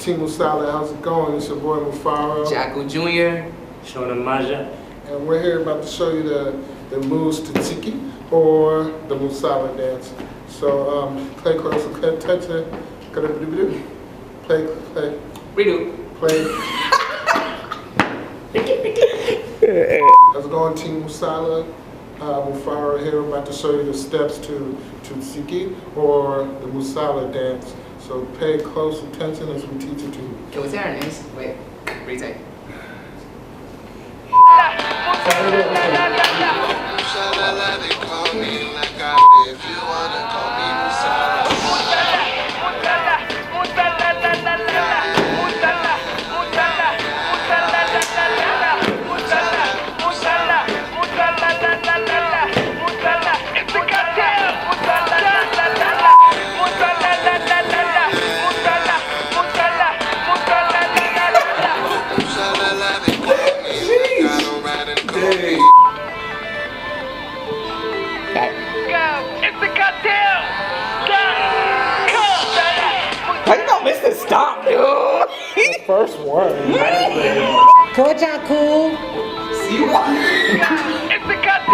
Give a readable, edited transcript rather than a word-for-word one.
Team Musala, how's it going? It's your boy Mufaro. Jacko Jr. Shona Maja. And we're here about to show you the moves to Tiki or the Musala Dance. So play close, play attention. Play. Redo. Play. How's it going, Team Musala? Mufaro here, about to show you the steps to Tiki or the Musala Dance. So pay close attention as we teach it to you. Can we say our names? Wait, retake. It's the Cahtel! How you gonna miss the stop, dude? The first one. Cool, John, cool. See what? It's the Cahtel!